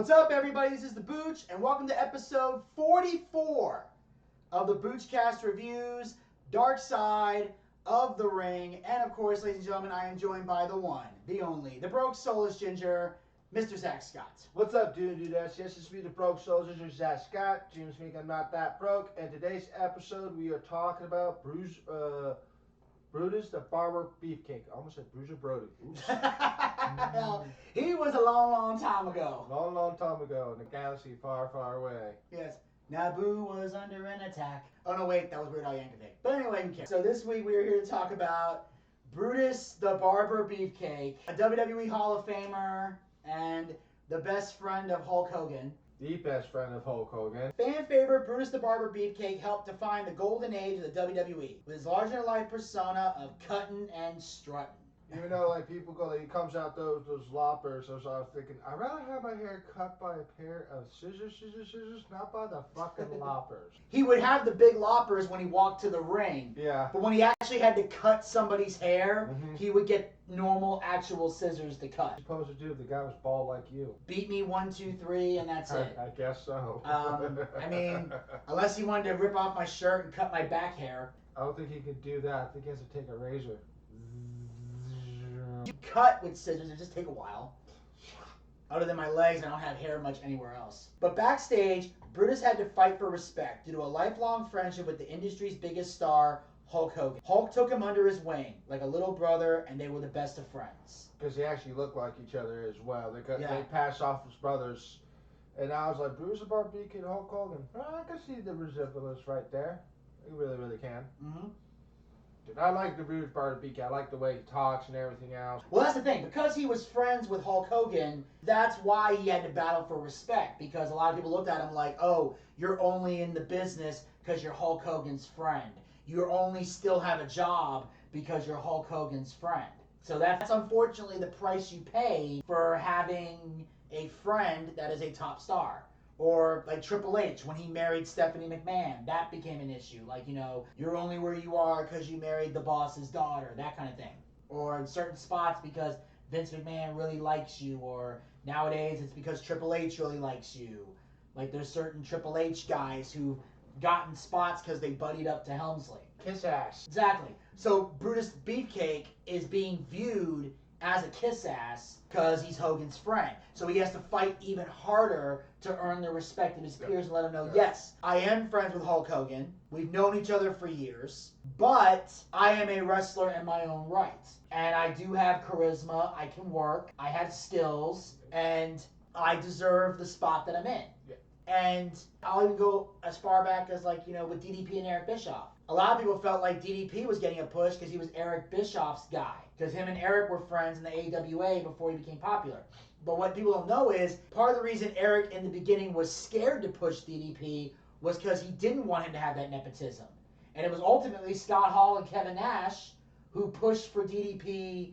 What's up, everybody? This is the Booch, and welcome to episode 44 of the Boochcast reviews, Darkside of the Ring. And of course, ladies and gentlemen, I am joined by the one, the only, the broke soulless ginger, Mr. Zack Scott. What's up, dudes? Yes, it's me, the broke soldier, Zack Scott. James think I'm not that broke. And today's episode, we are talking about Brutus the Barber Beefcake. I almost said Bruiser Brody. Oops. Well, he was a long, long time ago. Long time ago in a galaxy far, far away. Yes. Naboo was under an attack. Oh, no, wait. That was Weird Al Yankovic. But anyway, who cares? So this week, we are here to talk about Brutus the Barber Beefcake, a WWE Hall of Famer and the best friend of Hulk Hogan. The best friend of Hulk Hogan. Fan favorite Brutus the Barber Beefcake helped define the golden age of the WWE with his larger-than-life persona of cutting and strutting. Even though, like, people go, he comes out those loppers, so I was thinking, I'd rather have my hair cut by a pair of scissors, not by the fucking loppers. He would have the big loppers when he walked to the ring. Yeah. But when he actually had to cut somebody's hair, he would get normal, actual scissors to cut. Supposed to do, the guy was bald like you. Beat me 1, 2, 3, and that's it. I guess so. I mean, unless he wanted to rip off my shirt and cut my back hair. I don't think he could do that. I think he has to take a razor. You cut with scissors, it just take a while. Other than my legs, I don't have hair much anywhere else. But backstage, Brutus had to fight for respect due to a lifelong friendship with the industry's biggest star, Hulk Hogan. Hulk took him under his wing, like a little brother, and they were the best of friends. Because they actually look like each other as well. They Yeah. pass off as brothers. And I was like, Brutus the Barber Beefcake and Hulk Hogan. Well, I can see the resemblance right there. You really, really can. Mm-hmm. Dude, I like the Brutus Barber Beefcake. I like the way he talks and everything else. Well, that's the thing. Because he was friends with Hulk Hogan, that's why he had to battle for respect. Because a lot of people looked at him like, oh, you're only in the business because you're Hulk Hogan's friend. You only still have a job because you're Hulk Hogan's friend. So that's unfortunately the price you pay for having a friend that is a top star. Or like Triple H, when he married Stephanie McMahon, that became an issue. Like, you know, you're only where you are because you married the boss's daughter, that kind of thing. Or in certain spots because Vince McMahon really likes you, or nowadays it's because Triple H really likes you. Like, there's certain Triple H guys who've gotten spots because they buddied up to Helmsley. Kiss ass. Exactly. So Brutus Beefcake is being viewed as a kiss ass because he's Hogan's friend. So he has to fight even harder to earn the respect of his peers and let them know, yes, I am friends with Hulk Hogan. We've known each other for years, but I am a wrestler in my own right. And I do have charisma, I can work, I have skills, and I deserve the spot that I'm in. Yeah. And I'll even go as far back as, like, you know, with DDP and Eric Bischoff. A lot of people felt like DDP was getting a push because he was Eric Bischoff's guy. Because him and Eric were friends in the AWA before he became popular. But what people don't know is, part of the reason Eric in the beginning was scared to push DDP was because he didn't want him to have that nepotism. And it was ultimately Scott Hall and Kevin Nash who pushed for DDP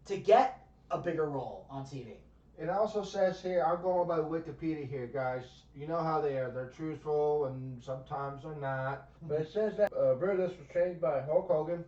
to get a bigger role on TV. It also says here, I'm going by Wikipedia here, guys. You know how they are. They're truthful and sometimes they're not. But it says that Brutus was trained by Hulk Hogan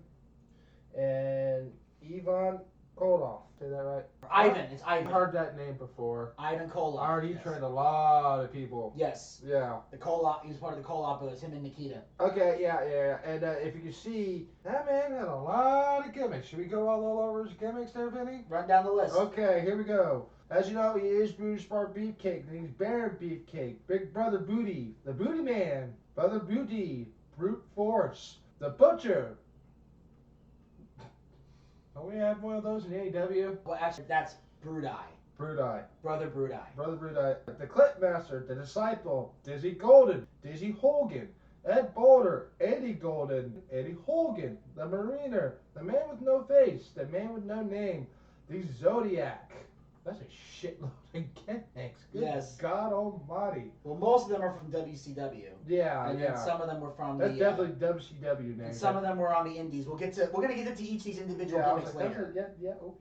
and Ivan Koloff. Say that right? Ivan. It's Ivan. I've heard that name before. Ivan Koloff. I already yes. trained a lot of people. Yes. Yeah. The Koloff. He was part of the Koloff brothers. Him and Nikita. Okay, yeah. And if you can see, that man had a lot of gimmicks. Should we go all over his gimmicks there, Vinny? Run down the list. Okay, here we go. As you know, he is Brutus Barber Beefcake, and he's Baron Beefcake, Big Brother Booty, the Booty Man, Brother Booty, Brute Force, the Butcher. Don't we have one of those in AEW? Well, actually, that's Brudai. Brudai. Brother Brudai. Brother Brudai. The Clipmaster, the Disciple, Dizzy Golden, Dizzy Hogan, Ed Boulder, Eddie Golden, Eddie Hogan, the Mariner, the Man with No Face, the Man with No Name, the Zodiac. That's a shitload of gimmicks. Good Yes. God Almighty. Well, most of them are from WCW. Yeah, And then some of them were from That's the. definitely WCW names. And some of them were on the Indies. We're gonna get into each of these individual I was gimmicks like, later.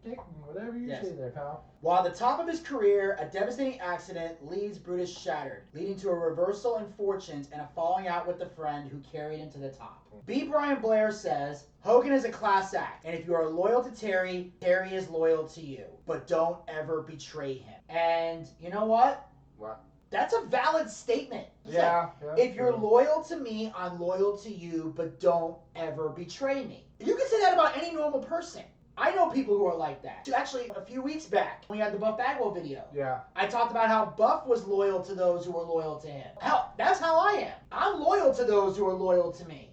okay, whatever you Yes. say there, pal. While at the top of his career, a devastating accident leaves Brutus shattered, leading to a reversal in fortunes and a falling out with the friend who carried him to the top. B. Brian Blair says, Hogan is a class act, and if you are loyal to Terry, Terry is loyal to you. But don't ever betray him. And you know what? What? That's a valid statement. Yeah. If you're loyal to me, I'm loyal to you, but don't ever betray me. You can say that about any normal person. I know people who are like that. Actually, a few weeks back, we had the Buff Bagwell video. Yeah. I talked about how Buff was loyal to those who were loyal to him. Hell, that's how I am. I'm loyal to those who are loyal to me.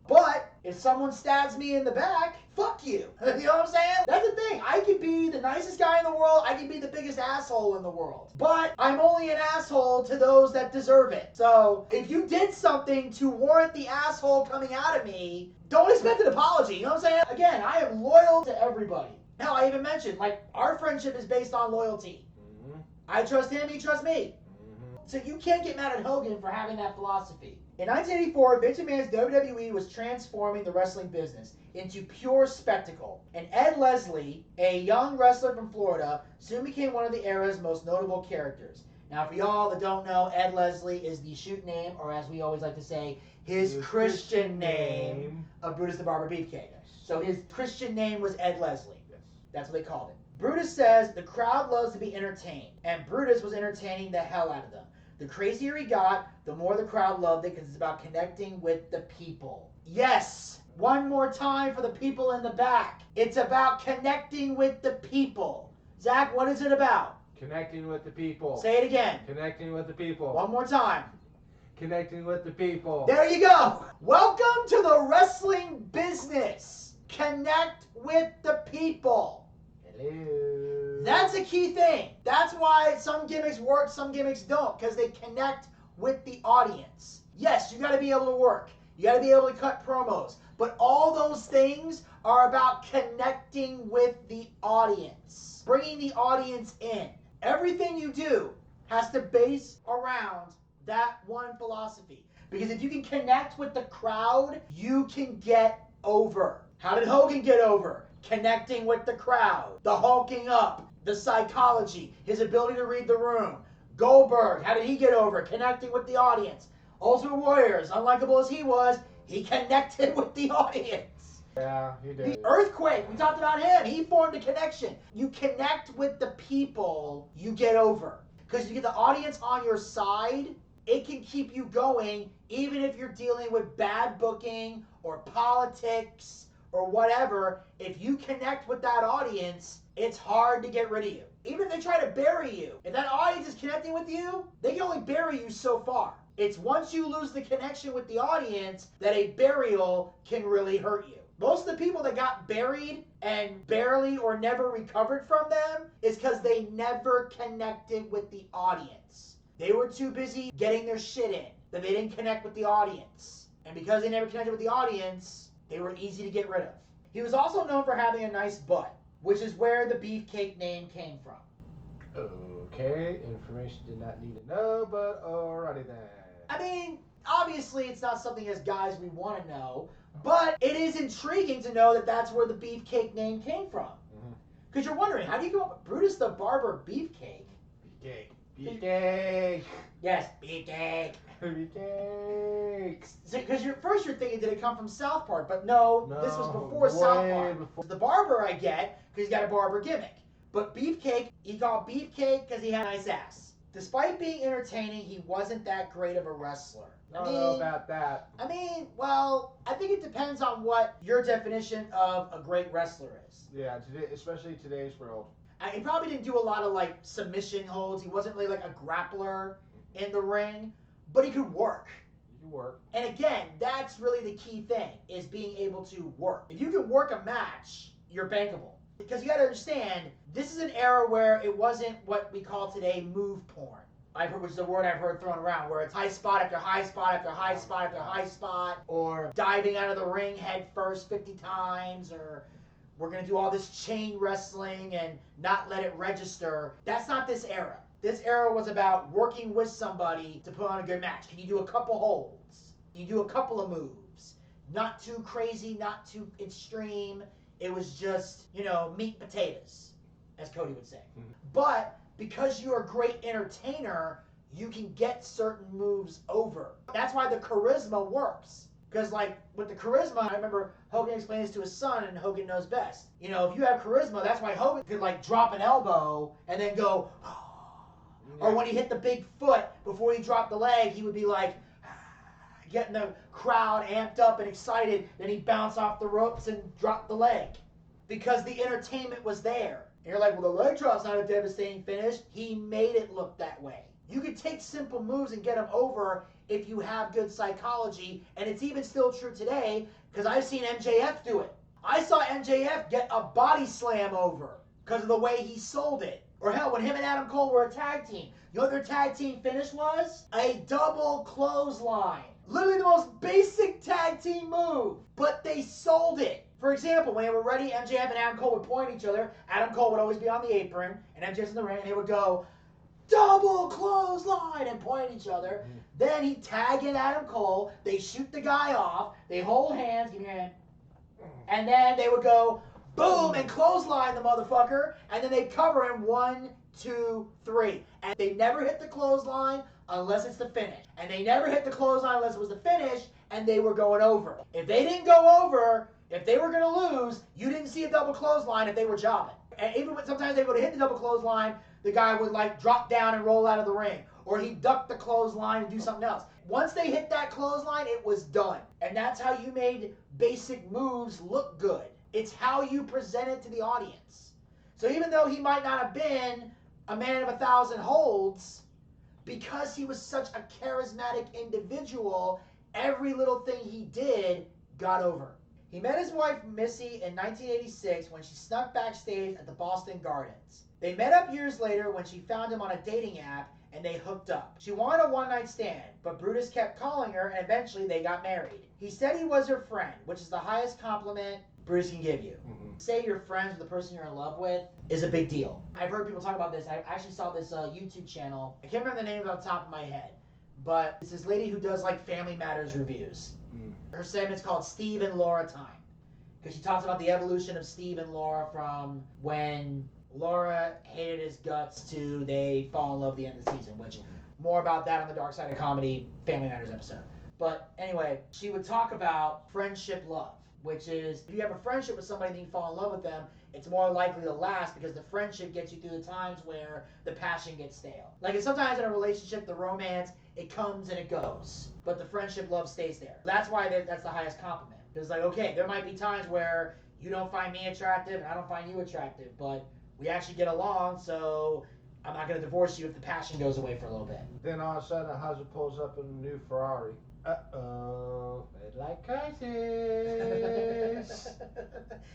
But if someone stabs me in the back, fuck you. You know what I'm saying? That's the thing. I could be the nicest guy in the world. I could be the biggest asshole in the world. But I'm only an asshole to those that deserve it. So if you did something to warrant the asshole coming out of me, don't expect an apology. You know what I'm saying? Again, I am loyal to everybody. Hell, I even mentioned, like, our friendship is based on loyalty. Mm-hmm. I trust him, he trusts me. Mm-hmm. So you can't get mad at Hogan for having that philosophy. In 1984, Vince McMahon's WWE was transforming the wrestling business into pure spectacle. And Ed Leslie, a young wrestler from Florida, soon became one of the era's most notable characters. Now, for y'all that don't know, Ed Leslie is the shoot name, or as we always like to say, his Christian name of Brutus the Barber Beefcake. Yes. So his Christian name was Ed Leslie. Yes. That's what they called him. Brutus says the crowd loves to be entertained, and Brutus was entertaining the hell out of them. The crazier he got, the more the crowd loved it because it's about connecting with the people. Yes! One more time for the people in the back. It's about connecting with the people. Zach, what is it about? Connecting with the people. Say it again. Connecting with the people. One more time. Connecting with the people. There you go. Welcome to the wrestling business. Connect with the people. Hello. That's a key thing. That's why some gimmicks work, some gimmicks don't, because they connect with the audience. Yes, you got to be able to work. You got to be able to cut promos. But all those things are about connecting with the audience. Bringing the audience in. Everything you do has to base around that one philosophy. Because if you can connect with the crowd, you can get over. How did Hogan get over? Connecting with the crowd. The hulking up. The psychology. His ability to read the room. Goldberg, how did he get over? Connecting with the audience. Ultimate Warrior, as unlikable as he was, he connected with the audience. Yeah, he did. The Earthquake, we talked about him. He formed a connection. You connect with the people, you get over. Because you get the audience on your side, it can keep you going even if you're dealing with bad booking or politics or whatever. If you connect with that audience, it's hard to get rid of you. Even if they try to bury you, if that audience is connecting with you, they can only bury you so far. It's once you lose the connection with the audience that a burial can really hurt you. Most of the people that got buried and barely or never recovered from them is because they never connected with the audience. They were too busy getting their shit in that they didn't connect with the audience. And because they never connected with the audience, they were easy to get rid of. He was also known for having a nice butt, which is where the Beefcake name came from. Okay, information did not need to know, but alrighty then. I mean, obviously it's not something as guys we want to know, but it is intriguing to know that that's where the Beefcake name came from. Because you're wondering, how do you go up with Brutus the Barber Beefcake? Beefcake. Beefcake. Yes, Beefcake. Beefcake. Because first you're thinking, did it come from South Park? But no, this was before South Park. Before. The Barber I get, because he's got a barber gimmick. But Beefcake, he called Beefcake because he had a nice ass. Despite being entertaining, he wasn't that great of a wrestler. I don't know about that. I mean, well, I think it depends on what your definition of a great wrestler is. Yeah, today, especially today's world. He probably didn't do a lot of, like, submission holds. He wasn't really, like, a grappler in the ring, but he could work. He could work. And again, that's really the key thing, is being able to work. If you can work a match, you're bankable. Because you got to understand, this is an era where it wasn't what we call today move porn. Which is a word I've heard thrown around, where it's high spot after high spot after high spot after high spot, or diving out of the ring head first 50 times, or we're going to do all this chain wrestling and not let it register. That's not this era. This era was about working with somebody to put on a good match. Can you do a couple holds? Can you do a couple of moves? Not too crazy, not too extreme. It was just, meat and potatoes, as Cody would say. Mm-hmm. But because you're a great entertainer, you can get certain moves over. That's why the charisma works. Because, like, with the charisma, I remember Hogan explained this to his son, and Hogan knows best. If you have charisma, that's why Hogan could, like, drop an elbow and then go, Or when he hit the big foot before he dropped the leg, he would be like, getting the crowd amped up and excited. Then he'd bounce off the ropes and drop the leg. Because the entertainment was there. And you're like, well, the leg drop's not a devastating finish. He made it look that way. You could take simple moves and get them over if you have good psychology. And it's even still true today because I've seen MJF do it. I saw MJF get a body slam over because of the way he sold it. Or hell, when him and Adam Cole were a tag team. You know what their tag team finish was? A double clothesline. Literally the most basic tag team move. But they sold it. For example, when they were ready, MJF and Adam Cole would point at each other. Adam Cole would always be on the apron, and MJF's in the ring, and they would go, double clothesline, and point at each other. Then he'd tag in Adam Cole. They shoot the guy off. They hold hands. Give me your hand. And then they would go, boom, and clothesline the motherfucker. And then they'd cover him 1, 2, 3. And they never hit the clothesline unless it's the finish. And they never hit the clothesline unless it was the finish, and they were going over. If they didn't go over, if they were going to lose, you didn't see a double clothesline if they were jobbing. And even when sometimes they go to hit the double clothesline, the guy would like drop down and roll out of the ring. Or he'd duck the clothesline and do something else. Once they hit that clothesline, it was done. And that's how you made basic moves look good. It's how you present it to the audience. So even though he might not have been a man of 1,000 holds, because he was such a charismatic individual, every little thing he did got over. He met his wife Missy in 1986 when she snuck backstage at the Boston Gardens. They met up years later when she found him on a dating app and they hooked up. She wanted a one-night stand, but Brutus kept calling her and eventually they got married. He said he was her friend, which is the highest compliment Brutus can give you. Say you're friends with the person you're in love with is a big deal. I've heard people talk about this. I actually saw this YouTube channel. I can't remember the name off the top of my head, but it's this lady who does like Family Matters reviews. Her segment's called Steve and Laura Time. Because she talks about the evolution of Steve and Laura from when Laura hated his guts to they fall in love at the end of the season, which more about that on the Darkside of Comedy Family Matters episode. But anyway, she would talk about friendship love, which is if you have a friendship with somebody and you fall in love with them, it's more likely to last because the friendship gets you through the times where the passion gets stale. Like sometimes in a relationship, the romance, it comes and it goes, but the friendship love stays there. That's why that's the highest compliment. It's like, okay, there might be times where you don't find me attractive and I don't find you attractive, but we actually get along, so I'm not going to divorce you if the passion goes away for a little bit. Then all of a sudden, a husband pulls up in a new Ferrari. Uh-oh, midlife crisis.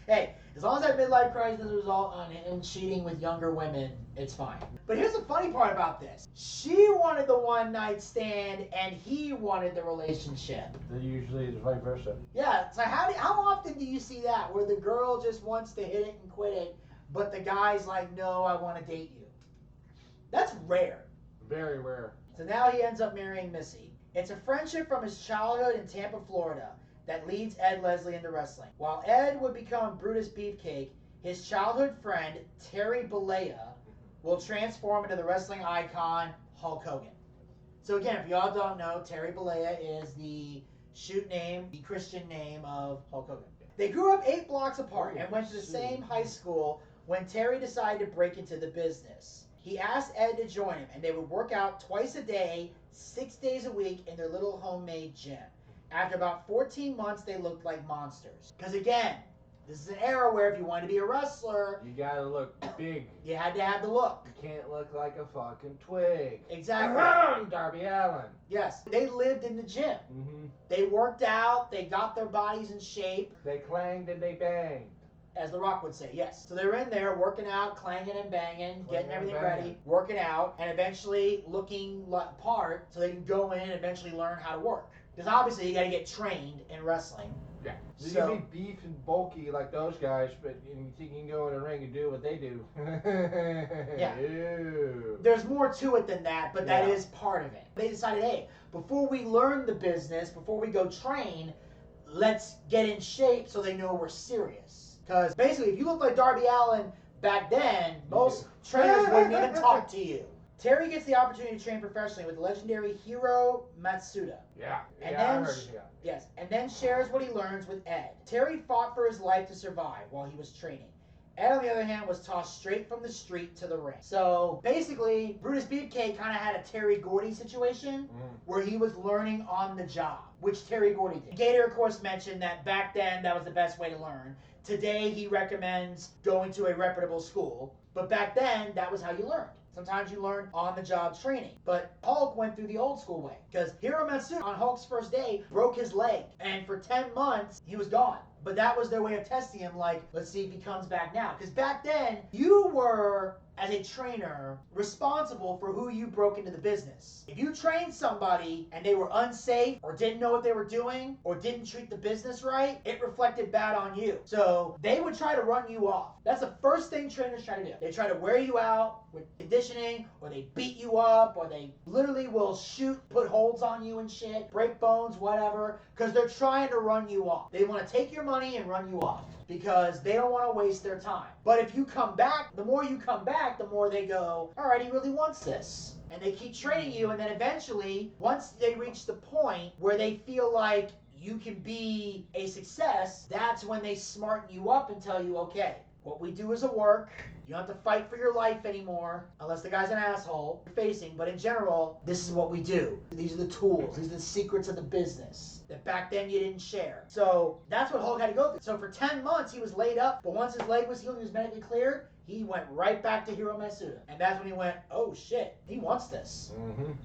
Hey, as long as that midlife crisis doesn't result on him cheating with younger women, it's fine. But here's the funny part about this. She wanted the one-night stand, and he wanted the relationship. Usually it's vice versa. Yeah, so how often do you see that, where the girl just wants to hit it and quit it, but the guy's like, no, I want to date you? That's rare. Very rare. So now he ends up marrying Missy. It's a friendship from his childhood in Tampa, Florida, that leads Ed Leslie into wrestling. While Ed would become Brutus Beefcake, his childhood friend, Terry Bollea, will transform into the wrestling icon, Hulk Hogan. So again, if y'all don't know, Terry Bollea is the shoot name, the Christian name of Hulk Hogan. They grew up 8 blocks apart and went to the same high school when Terry decided to break into the business. He asked Ed to join him, and they would work out twice a day, 6 days a week in their little homemade gym. After about 14 months, they looked like monsters. Because again, this is an era where if you wanted to be a wrestler, you gotta look big. You had to have the look. You can't look like a fucking twig. Exactly. Darby Allin. Yes. They lived in the gym. They worked out. They got their bodies in shape. They clanged and they banged. As The Rock would say, yes. So they were in there working out, clanging and banging, getting everything ready, working out, and eventually looking like part so they can go in and eventually learn how to work. Because obviously you got to get trained in wrestling. Yeah. You So, can be beef and bulky like those guys, but you think you can go in the ring and do what they do. Yeah. Ew. There's more to it than that, but that is part of it. They decided, hey, before we learn the business, before we go train, let's get in shape so they know we're serious. Because basically, if you look like Darby Allin back then, most trainers wouldn't even talk to you. Terry gets the opportunity to train professionally with the legendary Hiro Matsuda. Yeah. And I then heard it, yeah. Yes, and then shares what he learns with Ed. Terry fought for his life to survive while he was training. Ed, on the other hand, was tossed straight from the street to the ring. So basically, Brutus Beefcake kind of had a Terry Gordy situation where he was learning on the job, which Terry Gordy did. Gator, of course, mentioned that back then that was the best way to learn. Today, he recommends going to a reputable school, but back then, that was how you learned. Sometimes you learn on-the-job training. But Hulk went through the old-school way. Because Hiro Matsuda, on Hulk's first day, broke his leg. And for 10 months, he was gone. But that was their way of testing him, like, let's see if he comes back now. Because back then, you were, as a trainer, responsible for who you broke into the business. If you trained somebody and they were unsafe or didn't know what they were doing or didn't treat the business right, it reflected bad on you. So they would try to run you off. That's the first thing trainers try to do. They try to wear you out with conditioning, or they beat you up, or they literally will shoot, put holds on you and shit, break bones, whatever, because they're trying to run you off. They want to take your money and run you off because they don't want to waste their time. But if you come back, the more you come back, the more they go, all right, he really wants this. And they keep training you, and then eventually, once they reach the point where they feel like you can be a success, that's when they smarten you up and tell you, okay, what we do is a work. You don't have to fight for your life anymore, unless the guy's an asshole you're facing. But in general, this is what we do. These are the tools. These are the secrets of the business that back then you didn't share. So that's what Hulk had to go through. So for 10 months, he was laid up. But once his leg was healed, he was medically cleared, he went right back to Hiro Matsuda. And that's when he went, oh shit, he wants this.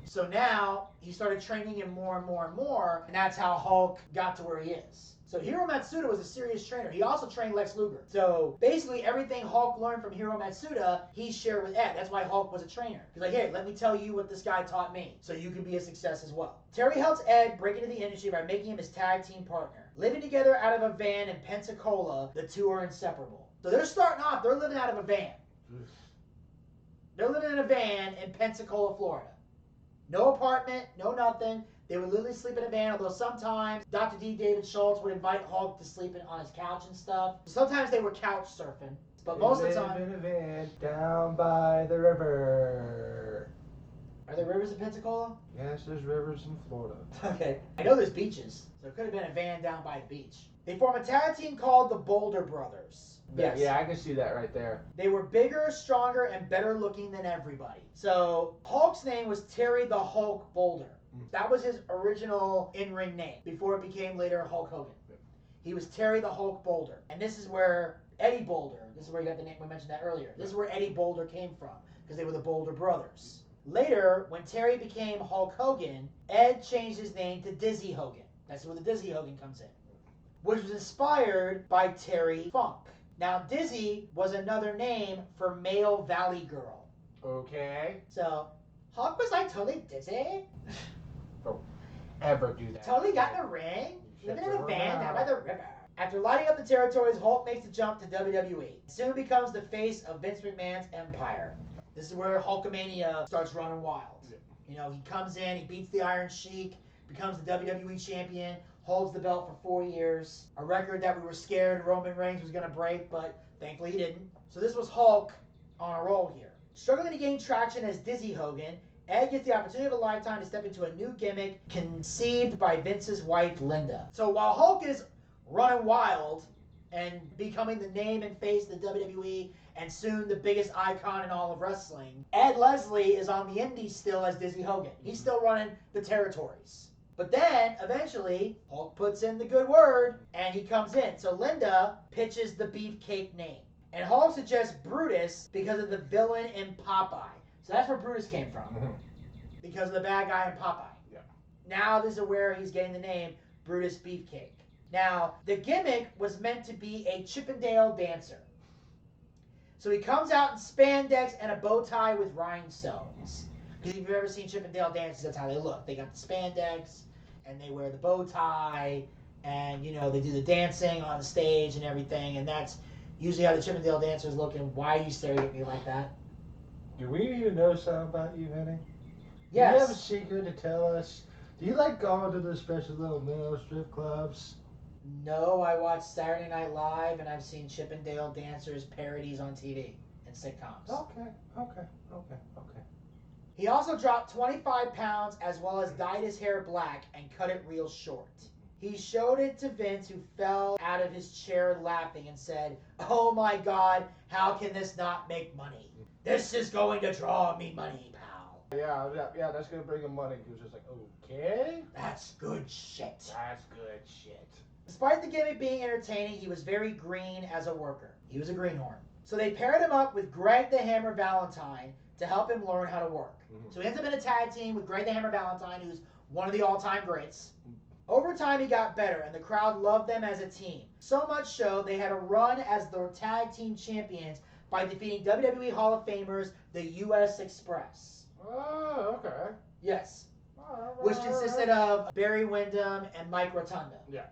So now he started training him more and more and more. And that's how Hulk got to where he is. So Hiro Matsuda was a serious trainer. He also trained Lex Luger. So basically everything Hulk learned from Hiro Matsuda, he shared with Ed. That's why Hulk was a trainer. He's like, hey, let me tell you what this guy taught me so you can be a success as well. Terry helps Ed break into the industry by making him his tag team partner. Living together out of a van in Pensacola, the two are inseparable. So they're starting off, they're living out of a van. They're living in a van in Pensacola, Florida. No apartment, no nothing. They would literally sleep in a van, although sometimes Dr. D. David Schultz would invite Hulk to sleep on his couch and stuff. Sometimes they were couch surfing, but most of the time... in a van down by the river. Are there rivers in Pensacola? Yes, there's rivers in Florida. Okay. I know there's beaches, so it could have been a van down by the beach. They form a tag team called the Boulder Brothers. Yes. Yeah, I can see that right there. They were bigger, stronger, and better looking than everybody. So Hulk's name was Terry the Hulk Boulder. That was his original in-ring name before it became later Hulk Hogan. He was Terry the Hulk Boulder. And this is where Eddie Boulder, this is where you got the name, we mentioned that earlier. This is where Eddie Boulder came from, because they were the Boulder brothers. Later, when Terry became Hulk Hogan, Ed changed his name to Dizzy Hogan. That's where the Dizzy Hogan comes in, which was inspired by Terry Funk. Now, Dizzy was another name for male Valley Girl. Okay. So, Hulk was like totally dizzy. Don't ever do that. Totally got in the ring, living in a van down by the river. After lighting up the territories, Hulk makes the jump to WWE. Soon becomes the face of Vince McMahon's empire. This is where Hulkamania starts running wild. Yeah. You know, he comes in, he beats the Iron Sheik, becomes the WWE champion, holds the belt for 4 years. A record that we were scared Roman Reigns was going to break, but thankfully he didn't. So this was Hulk on a roll here. Struggling to gain traction as Dizzy Hogan, Ed gets the opportunity of a lifetime to step into a new gimmick conceived by Vince's wife, Linda. So while Hulk is running wild and becoming the name and face of the WWE and soon the biggest icon in all of wrestling, Ed Leslie is on the indies still as Dizzy Hogan. He's still running the territories. But then, eventually, Hulk puts in the good word and he comes in. So Linda pitches the Beefcake name. And Hulk suggests Brutus because of the villain in Popeye. So that's where Brutus came from. Because of the bad guy in Popeye. Yeah. Now this is where he's getting the name Brutus Beefcake. Now, the gimmick was meant to be a Chippendale dancer. So he comes out in spandex and a bow tie with rhinestones. Because if you've ever seen Chippendale dancers, that's how they look. They got the spandex, and they wear the bow tie, and, you know, they do the dancing on the stage and everything, and that's usually how the Chippendale dancers look. And why are you staring at me like that? Do we need to know something about you, Vinny? Yes. Do you have a secret to tell us? Do you like going to the special little male strip clubs? No, I watch Saturday Night Live, and I've seen Chippendale dancers parodies on TV and sitcoms. Okay. He also dropped 25 pounds as well as dyed his hair black and cut it real short. He showed it to Vince, who fell out of his chair laughing and said, "Oh my God, how can this not make money? This is going to draw me money, pal." Yeah, that's gonna bring him money. He was just like, okay. That's good shit. That's good shit. Despite the gimmick being entertaining, he was very green as a worker. He was a greenhorn. So they paired him up with Greg the Hammer Valentine to help him learn how to work. So he ends up in a tag team with Greg the Hammer Valentine, who's one of the all-time greats. Over time, he got better, and the crowd loved them as a team. So much so, they had a run as the tag team champions by defeating WWE Hall of Famers, the U.S. Express. Oh, okay. Yes. Which consisted of Barry Windham and Mike Rotunda. Yeah.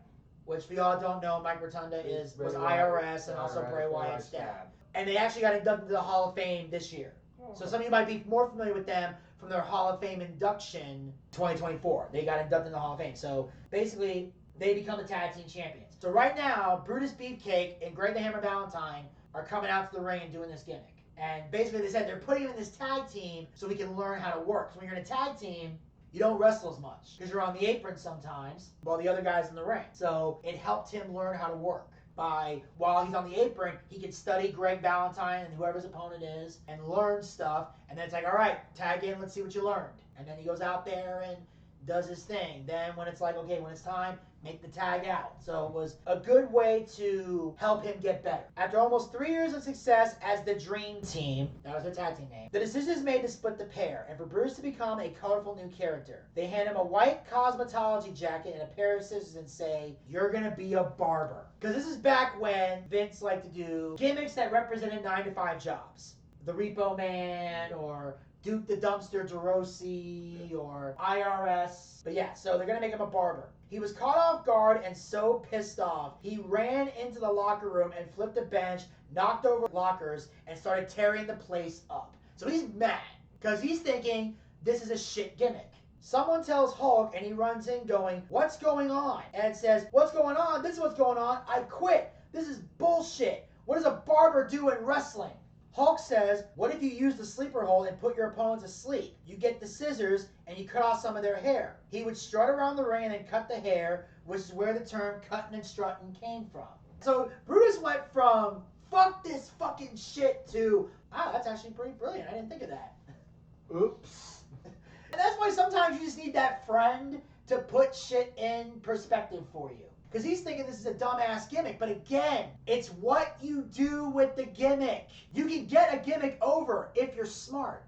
Which, if you all don't know, Mike Rotunda was IRS and also Bray Wyatt's dad. And they actually got inducted to the Hall of Fame this year. So some of you might be more familiar with them from their Hall of Fame induction 2024. They got inducted in the Hall of Fame. So basically, they become the tag team champions. So right now, Brutus Beefcake and Greg the Hammer Valentine are coming out to the ring and doing this gimmick. And basically, they said they're putting him in this tag team so we can learn how to work. So when you're in a tag team, you don't wrestle as much because you're on the apron sometimes while the other guy's in the ring. So it helped him learn how to work. While he's on the apron, he can study Greg Valentine and whoever his opponent is and learn stuff. And then it's like, all right, tag in, let's see what you learned. And then he goes out there and does his thing. Then when it's like, okay, when it's time, make the tag out. So it was a good way to help him get better. After almost 3 years of success as the Dream Team, that was their tag team name, the decision is made to split the pair and for Bruce to become a colorful new character. They hand him a white cosmetology jacket and a pair of scissors and say, "You're gonna be a barber." Because this is back when Vince liked to do gimmicks that represented 9-to-5 jobs. The Repo Man or Duke the Dumpster DeRossi or IRS. But yeah, so they're gonna make him a barber. He was caught off guard and so pissed off, he ran into the locker room and flipped a bench, knocked over lockers, and started tearing the place up. So he's mad, because he's thinking this is a shit gimmick. Someone tells Hulk and he runs in going, "What's going on?" And says, "What's going on? This is what's going on. I quit. This is bullshit. What does a barber do in wrestling?" Hulk says, "What if you use the sleeper hold and put your opponent to sleep? You get the scissors and you cut off some of their hair." He would strut around the ring and then cut the hair, which is where the term cutting and strutting came from. So Brutus went from fuck this fucking shit to, that's actually pretty brilliant. I didn't think of that. Oops. And that's why sometimes you just need that friend to put shit in perspective for you. Because he's thinking this is a dumbass gimmick. But again, it's what you do with the gimmick. You can get a gimmick over if you're smart.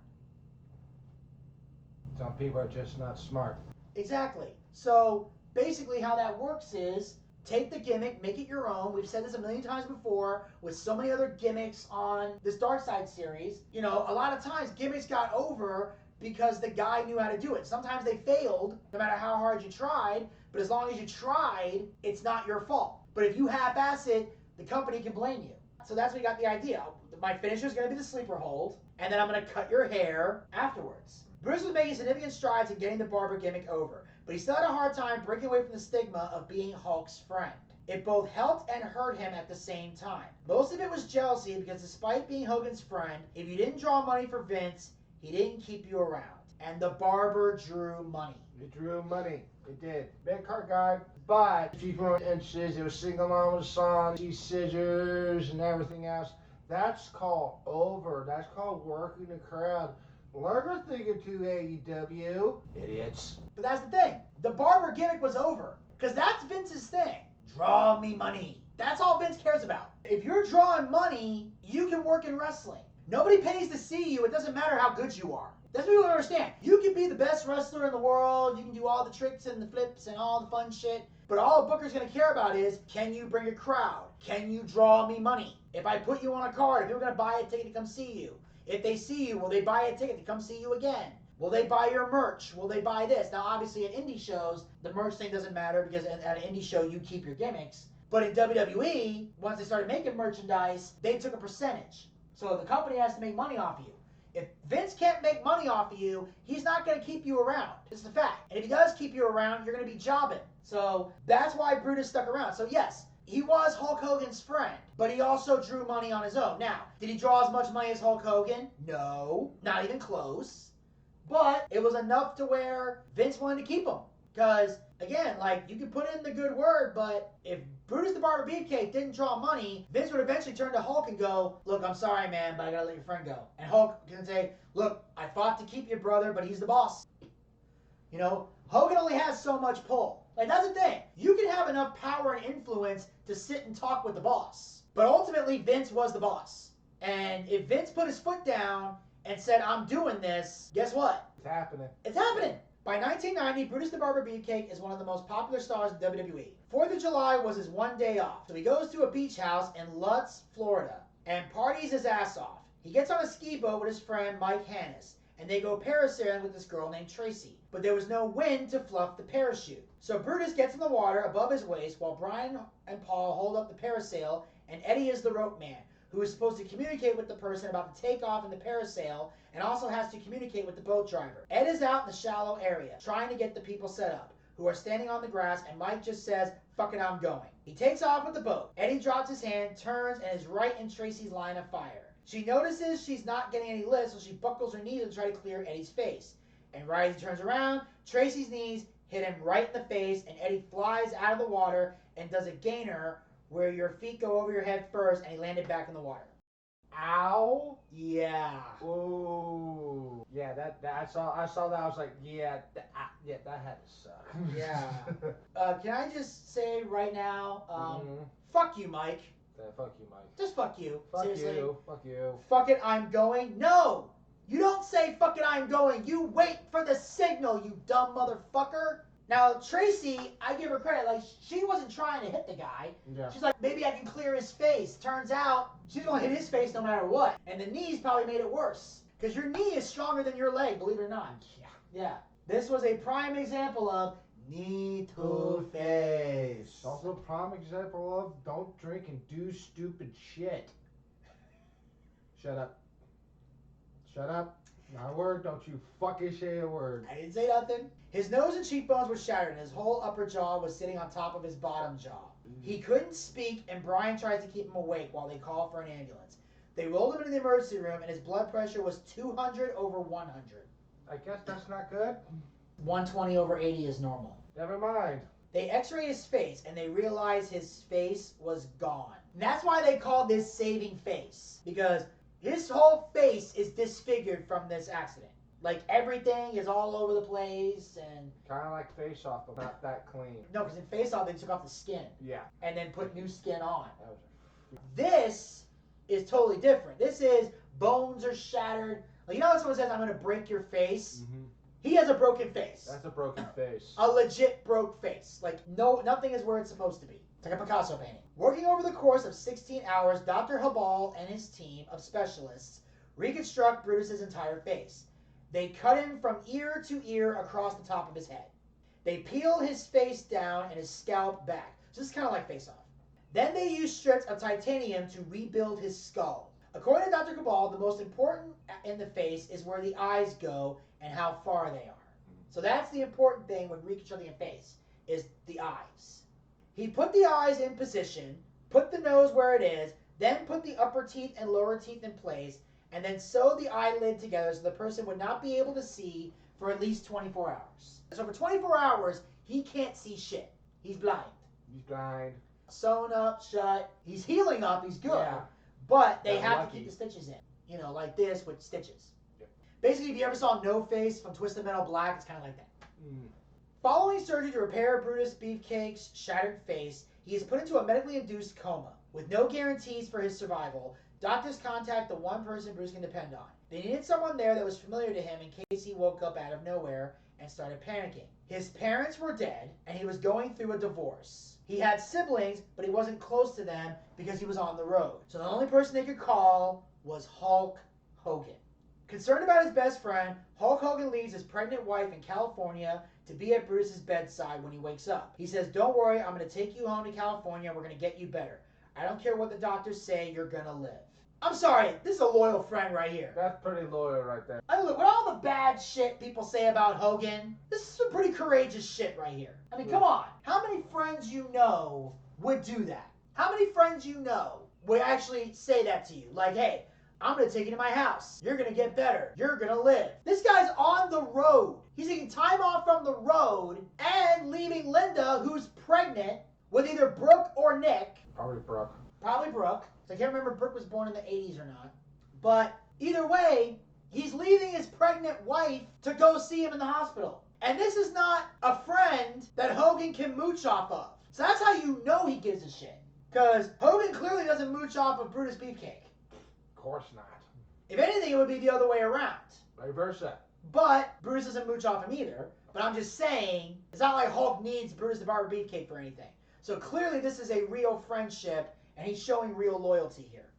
Some people are just not smart. Exactly. So basically how that works is take the gimmick, make it your own. We've said this a million times before with so many other gimmicks on this Darkside series. You know, a lot of times gimmicks got over because the guy knew how to do it. Sometimes they failed, no matter how hard you tried, but as long as you tried, it's not your fault. But if you half-ass it, the company can blame you. So that's when we got the idea. My finisher is going to be the sleeper hold, and then I'm going to cut your hair afterwards. Bruce was making significant strides in getting the barber gimmick over, but he still had a hard time breaking away from the stigma of being Hulk's friend. It both helped and hurt him at the same time. Most of it was jealousy because despite being Hogan's friend, if you didn't draw money for Vince, he didn't keep you around. And the barber drew money. It drew money. It did. Big car guy, but 54 inches, it was singing along with the song, these scissors and everything else. That's called over. That's called working the crowd. Learn a thing or two, AEW. Idiots. But that's the thing. The barber gimmick was over. Because that's Vince's thing. Draw me money. That's all Vince cares about. If you're drawing money, you can work in wrestling. Nobody pays to see you. It doesn't matter how good you are. That's what you don't understand. You can be the best wrestler in the world. You can do all the tricks and the flips and all the fun shit. But all a booker's going to care about is, can you bring a crowd? Can you draw me money? If I put you on a card, if you're going to buy a ticket to come see you. If they see you, will they buy a ticket to come see you again? Will they buy your merch? Will they buy this? Now, obviously, at indie shows, the merch thing doesn't matter because at an indie show, you keep your gimmicks. But in WWE, once they started making merchandise, they took a percentage. So the company has to make money off of you. If Vince can't make money off of you, he's not going to keep you around. It's the fact. And if he does keep you around, you're going to be jobbing. So that's why Brutus stuck around. So yes, he was Hulk Hogan's friend, but he also drew money on his own. Now, did he draw as much money as Hulk Hogan? No, not even close. But it was enough to where Vince wanted to keep him. Because, again, like, you can put in the good word, but if Brutus the Barber Beefcake didn't draw money, Vince would eventually turn to Hulk and go, look, I'm sorry, man, but I gotta let your friend go. And Hulk can say, look, I fought to keep your brother, but he's the boss. You know, Hogan only has so much pull. Like, that's the thing. You can have enough power and influence to sit and talk with the boss. But ultimately, Vince was the boss. And if Vince put his foot down and said, I'm doing this, guess what? It's happening. It's happening. By 1990, Brutus the Barber Beefcake is one of the most popular stars in WWE. 4th of July was his one day off, so he goes to a beach house in Lutz, Florida, and parties his ass off. He gets on a ski boat with his friend Mike Hannes, and they go parasailing with this girl named Tracy. But there was no wind to fluff the parachute. So Brutus gets in the water above his waist while Brian and Paul hold up the parasail, and Eddie is the rope man, who is supposed to communicate with the person about to take off in the parasail and also has to communicate with the boat driver. Ed is out in the shallow area, trying to get the people set up, who are standing on the grass, and Mike just says, fuck it, I'm going. He takes off with the boat. Eddie drops his hand, turns, and is right in Tracy's line of fire. She notices she's not getting any lift, so she buckles her knees to try to clear Eddie's face. And right as he turns around, Tracy's knees hit him right in the face, and Eddie flies out of the water and does a gainer where your feet go over your head first, and he landed back in the water. Ow. Yeah. Ooh. Yeah, that I saw that. I was like, yeah, that had to suck. Yeah. Can I just say right now, fuck you, Mike. Fuck you, Mike. Just fuck you. Fuck Seriously. you. Fuck you. Fuck it, I'm going. No! You don't say fuck it, I'm going. You wait for the signal, you dumb motherfucker. Now, Tracy, I give her credit. Like, she wasn't trying to hit the guy. Yeah. She's like, maybe I can clear his face. Turns out, she's going to hit his face no matter what. And the knees probably made it worse. Because your knee is stronger than your leg, believe it or not. Yeah. Yeah. This was a prime example of knee to face. Also a prime example of don't drink and do stupid shit. Shut up. Shut up. Not a word. Don't you fucking say a word. I didn't say nothing. His nose and cheekbones were shattered, and his whole upper jaw was sitting on top of his bottom jaw. He couldn't speak, and Brian tries to keep him awake while they call for an ambulance. They rolled him into the emergency room, and his blood pressure was 200 over 100. I guess that's not good. 120 over 80 is normal. Never mind. They x-ray his face, and they realize his face was gone. And that's why they called this saving face, because his whole face is disfigured from this accident. Like, everything is all over the place, and... Kind of like Face Off, but not that clean. No, because in Face Off, they took off the skin. Yeah. And then put new skin on. That was This is totally different. This is bones are shattered. Like, you know when someone says, I'm going to break your face? Mm-hmm. He has a broken face. That's a broken face. A legit broke face. Like, no, nothing is where it's supposed to be. It's like a Picasso painting. Working over the course of 16 hours, Dr. Habal and his team of specialists reconstruct Brutus's entire face. They cut him from ear to ear across the top of his head. They peel his face down and his scalp back. So this is kind of like Face Off. Then they use strips of titanium to rebuild his skull. According to Dr. Cabal, the most important in the face is where the eyes go and how far they are. So that's the important thing when reconstructing a face, is the eyes. He put the eyes in position, put the nose where it is, then put the upper teeth and lower teeth in place, and then sew the eyelid together so the person would not be able to see for at least 24 hours. So for 24 hours, he can't see shit. He's blind. He's blind. Sewn up, shut. He's healing up, he's good. Yeah. But they Yeah, have lucky. to keep the stitches in. You know, like this with stitches. Yep. Basically, if you ever saw No Face from Twisted Metal Black, it's kind of like that. Mm. Following surgery to repair Brutus Beefcake's shattered face, he is put into a medically induced coma. With no guarantees for his survival, doctors contact the one person Bruce can depend on. They needed someone there that was familiar to him in case he woke up out of nowhere and started panicking. His parents were dead, and he was going through a divorce. He had siblings, but he wasn't close to them because he was on the road. So the only person they could call was Hulk Hogan. Concerned about his best friend, Hulk Hogan leaves his pregnant wife in California to be at Brutus's bedside when he wakes up. He says, don't worry, I'm going to take you home to California. We're going to get you better. I don't care what the doctors say, you're going to live. I'm sorry, this is a loyal friend right here. That's pretty loyal right there. I mean, look, with all the bad shit people say about Hogan, this is some pretty courageous shit right here. I mean, come on. How many friends you know would do that? How many friends you know would actually say that to you? Like, hey, I'm going to take you to my house. You're going to get better. You're going to live. This guy's on the road. He's taking time off from the road and leaving Linda, who's pregnant, with either Brooke or Nick. Probably Brooke. Probably Brooke. I can't remember if Brooke was born in the 80s or not. But either way, he's leaving his pregnant wife to go see him in the hospital. And this is not a friend that Hogan can mooch off of. So that's how you know he gives a shit. Because Hogan clearly doesn't mooch off of Brutus Beefcake. Of course not. If anything, it would be the other way around. Vice versa. But Brutus doesn't mooch off him either. But I'm just saying, it's not like Hulk needs Brutus the Barber Beefcake for anything. So clearly this is a real friendship, and he's showing real loyalty here.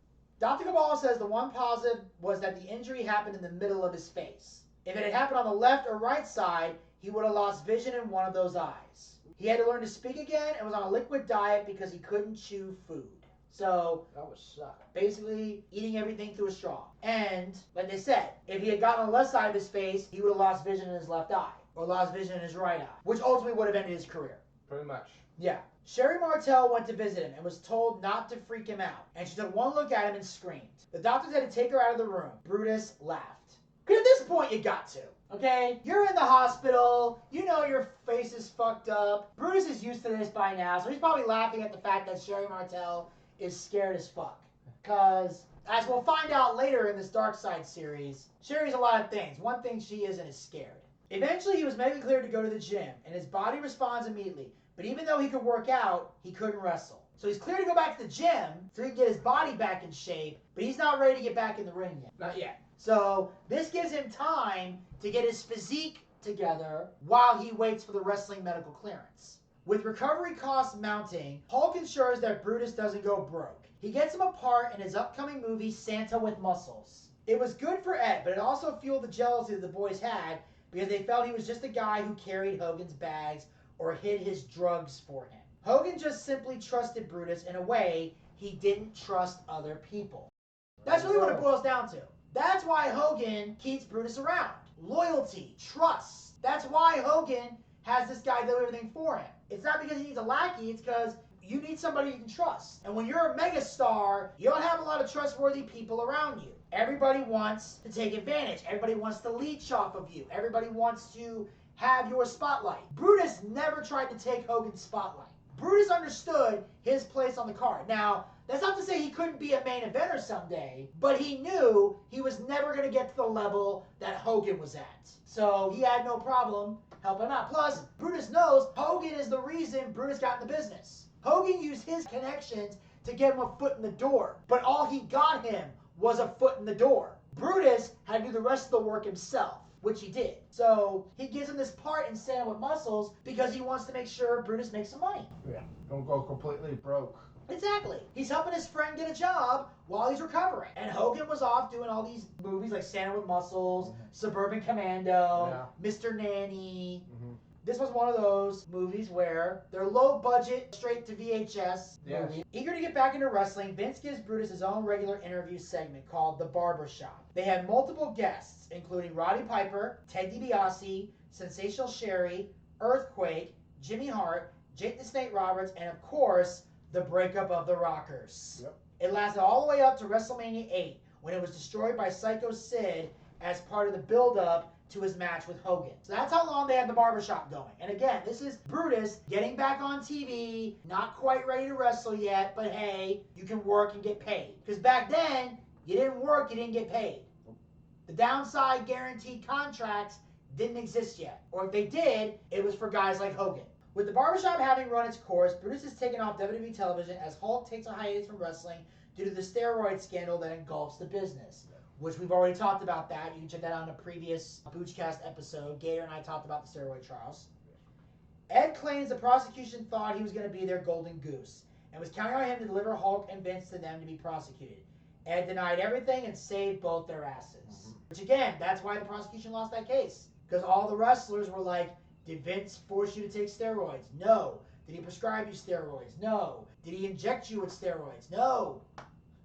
Dr. Cabal says the one positive was that the injury happened in the middle of his face. If it had happened on the left or right side, he would have lost vision in one of those eyes. He had to learn to speak again and was on a liquid diet because he couldn't chew food. So, That would suck. basically eating everything through a straw. And, like they said, if he had gotten on the left side of his face, he would have lost vision in his left eye. Or lost vision in his right eye. Which ultimately would have ended his career. Pretty much. Yeah. Sherry Martel went to visit him and was told not to freak him out. And she took one look at him and screamed. The doctors had to take her out of the room. Brutus laughed. Because at this point, you got to. Okay? You're in the hospital. You know your face is fucked up. Brutus is used to this by now. So he's probably laughing at the fact that Sherry Martel is scared as fuck. Because, as we'll find out later in this Darkside series, Sherry's a lot of things. One thing she isn't is scared. Eventually, he was medically cleared to go to the gym. And his body responds immediately. But even though he could work out, he couldn't wrestle. So he's cleared to go back to the gym so he can get his body back in shape, but he's not ready to get back in the ring yet. Not yet. So this gives him time to get his physique together while he waits for the wrestling medical clearance. With recovery costs mounting, Hulk ensures that Brutus doesn't go broke. He gets him a part in his upcoming movie, Santa with Muscles. It was good for Ed, but it also fueled the jealousy that the boys had because they felt he was just a guy who carried Hogan's bags or hid his drugs for him. Hogan just simply trusted Brutus in a way he didn't trust other people. That's really what it boils down to. That's why Hogan keeps Brutus around. Loyalty, trust. That's why Hogan has this guy do everything for him. It's not because he needs a lackey, it's because you need somebody you can trust. And when you're a megastar, you don't have a lot of trustworthy people around you. Everybody wants to take advantage. Everybody wants to leech off of you. Everybody wants to have your spotlight. Brutus never tried to take Hogan's spotlight. Brutus understood his place on the card. Now, that's not to say he couldn't be a main eventer someday, but he knew he was never going to get to the level that Hogan was at. So he had no problem helping him out. Plus, Brutus knows Hogan is the reason Brutus got in the business. Hogan used his connections to get him a foot in the door, but all he got him was a foot in the door. Brutus had to do the rest of the work himself, which he did. So he gives him this part in Santa with Muscles because he wants to make sure Brutus makes some money. Yeah. Don't go completely broke. Exactly. He's helping his friend get a job while he's recovering. And Hogan was off doing all these movies like Santa with Muscles, Suburban Commando, Mr. Nanny. This was one of those movies where they're low budget, straight to VHS movies. Eager to get back into wrestling, Vince gives Brutus his own regular interview segment called The Barber Shop. They had multiple guests, including Roddy Piper, Ted DiBiase, Sensational Sherry, Earthquake, Jimmy Hart, Jake the Snake Roberts, and of course, the breakup of the Rockers. Yep. It lasted all the way up to WrestleMania 8, when it was destroyed by Psycho Sid as part of the build-up to his match with Hogan. So that's how long they had the barbershop going. And again, this is Brutus getting back on TV, not quite ready to wrestle yet, but hey, you can work and get paid. Because back then, you didn't work, you didn't get paid. The downside guaranteed contracts didn't exist yet. Or if they did, it was for guys like Hogan. With the barbershop having run its course, Brutus is taken off WWE television as Hulk takes a hiatus from wrestling due to the steroid scandal that engulfs the business. Which we've already talked about that. You can check that out in a previous Boochcast episode. Gator and I talked about the steroid trials. Ed claims the prosecution thought he was going to be their golden goose and was counting on him to deliver Hulk and Vince to them to be prosecuted. Ed denied everything and saved both their asses. Which again, that's why the prosecution lost that case. Because all the wrestlers were like, did Vince force you to take steroids? No. Did he prescribe you steroids? No. Did he inject you with steroids? No.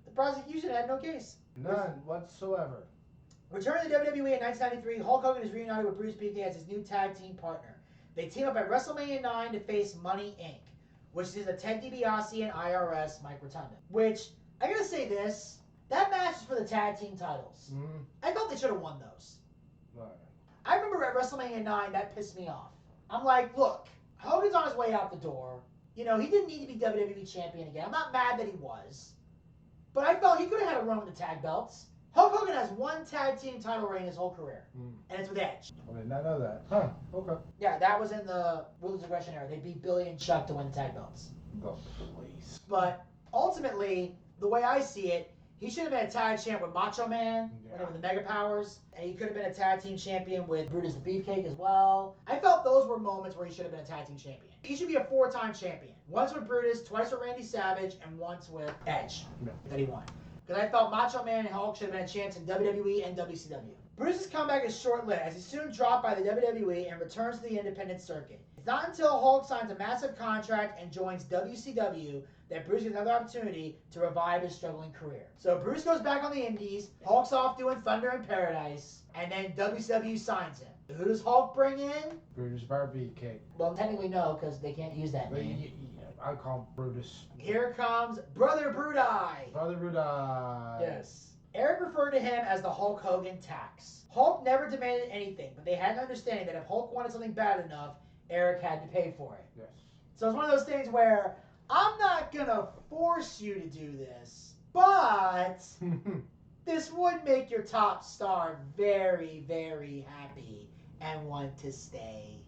The prosecution had no case. None whatsoever. Returning to WWE in 1993, Hulk Hogan is reunited with Brutus Beefcake as his new tag team partner. They team up at WrestleMania 9 to face Money Inc., which is a Ted DiBiase and IRS Mike Rotunda. Which, I gotta say this, That match is for the tag team titles. Mm-hmm. I thought they should have won those. Right. I remember at WrestleMania 9, that pissed me off. I'm like, look, Hogan's on his way out the door. You know, he didn't need to be WWE champion again. I'm not mad that he was. But I felt he could have had a run with the tag belts. Hulk Hogan has one tag team title reign his whole career. And it's with Edge. I did not know that. Huh. Okay. Yeah, that was in the Ruthless Aggression era. They beat Billy and Chuck to win the tag belts. Oh, please. But ultimately, the way I see it, he should have been a tag champ with Macho Man, when they were the Mega Powers, and he could have been a tag team champion with Brutus Beefcake as well. I felt those were moments where he should have been a tag team champion. He should be a 4-time champion. Once with Brutus, twice with Randy Savage, and once with Edge that he won. Because I felt Macho Man and Hulk should have been champs in WWE and WCW. Bruce's comeback is short-lived as he's soon dropped by the WWE and returns to the independent circuit. It's not until Hulk signs a massive contract and joins WCW that Bruce gets another opportunity to revive his struggling career. So Bruce goes back on the indies, Hulk's off doing Thunder in Paradise, and then WCW signs him. Who does Hulk bring in? Brutus Beefcake. Well, technically no, because they can't use that name. I call him Brutus. Here comes Brother Brutus. Brother Brutus. Yes. Eric referred to him as the Hulk Hogan tax. Hulk never demanded anything, but they had an understanding that if Hulk wanted something bad enough, Eric had to pay for it. Yes. So it's one of those things where I'm not going to force you to do this, but this would make your top star very, very happy and want to stay.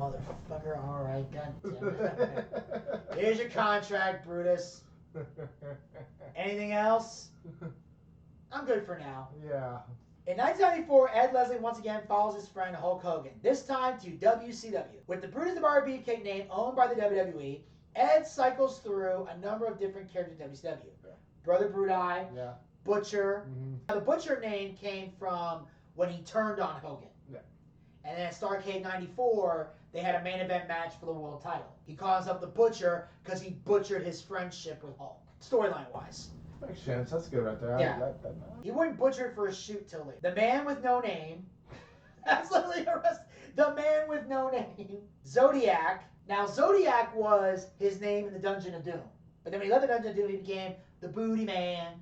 Motherfucker, all right, goddammit. Here's your contract, Brutus. Anything else? I'm good for now. Yeah. In 1994, Ed Leslie once again follows his friend Hulk Hogan, this time to WCW. With the Brutus the Barber Beefcake name owned by the WWE, Ed cycles through a number of different characters in WCW. Yeah. Brother Brutus, Yeah. Butcher. Mm-hmm. Now, the Butcher name came from when he turned on Hogan. Yeah. And then at Starrcade 94, they had a main event match for the world title. He calls up the Butcher because he butchered his friendship with Hulk, storyline-wise. Makes sense. That's good right there. Yeah. I like that. He wouldn't butcher it for a shoot till later. The Man with No Name. That's literally the rest. The Man with No Name. Zodiac. Now, Zodiac was his name in the Dungeon of Doom. But then when he left the Dungeon of Doom, he became the Booty Man.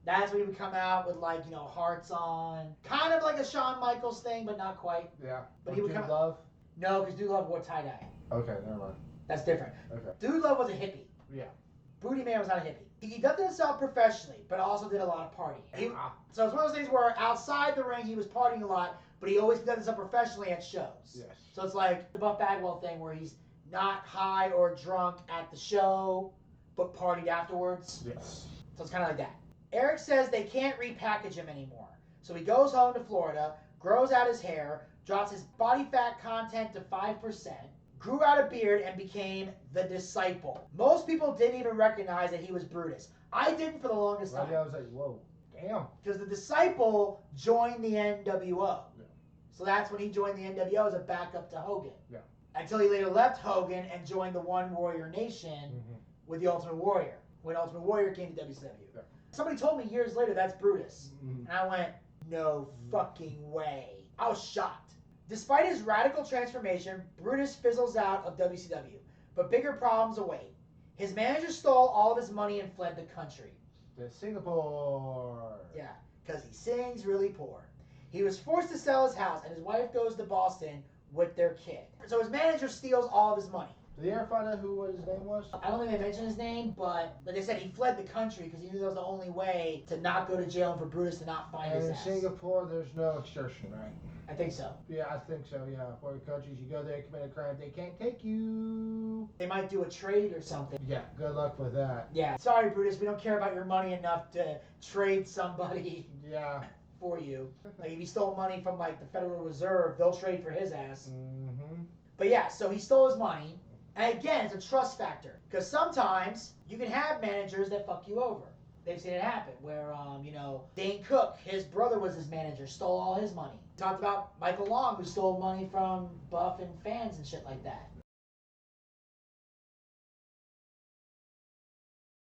That's when he would come out with, like, you know, hearts on. Kind of like a Shawn Michaels thing, but not quite. Yeah. But he would come. Love. No, because Dude Love wore tie-dye. Okay, never mind. That's different. Okay. Dude Love was a hippie. Yeah. Booty Man was not a hippie. He conducted himself professionally, but also did a lot of partying. So it's one of those things where outside the ring he was partying a lot, but he always conducted himself professionally at shows. Yes. So it's like the Buff Bagwell thing where he's not high or drunk at the show, but partied afterwards. Yes. So it's kind of like that. Eric says they can't repackage him anymore. So he goes home to Florida, grows out his hair, drops his body fat content to 5%, grew out a beard, and became the Disciple. Most people didn't even recognize that he was Brutus. I didn't for the longest time. Right, I was like, whoa, damn. Because the Disciple joined the NWO. Yeah. So that's when he joined the NWO as a backup to Hogan. Yeah. Until he later left Hogan and joined the One Warrior Nation with the Ultimate Warrior. When Ultimate Warrior came to WCW. Yeah. Somebody told me years later that's Brutus. Mm-hmm. And I went, no fucking way. I was shocked. Despite his radical transformation, Brutus fizzles out of WCW. But bigger problems await. His manager stole all of his money and fled the country. To Singapore. Yeah, because he sings really poor. He was forced to sell his house, and his wife goes to Boston with their kid. So his manager steals all of his money. Did you ever find out who his name was? I don't think they mentioned his name, but like I said, he fled the country because he knew that was the only way to not go to jail and for Brutus to not find And his in ass. Singapore, there's no extortion, right? I think so. Yeah, I think so, yeah. Foreign countries, you go there, commit a crime, they can't take you. They might do a trade or something. Yeah, good luck with that. Yeah, sorry, Brutus, we don't care about your money enough to trade somebody Yeah. for you. Like, if he stole money from, like, the Federal Reserve, they'll trade for his ass. Mm-hmm. But yeah, so he stole his money. And again, it's a trust factor. Because sometimes you can have managers that fuck you over. They've seen it happen where, you know, Dane Cook, his brother was his manager, stole all his money. Talked about Michael Long, who stole money from Buff and fans and shit like that.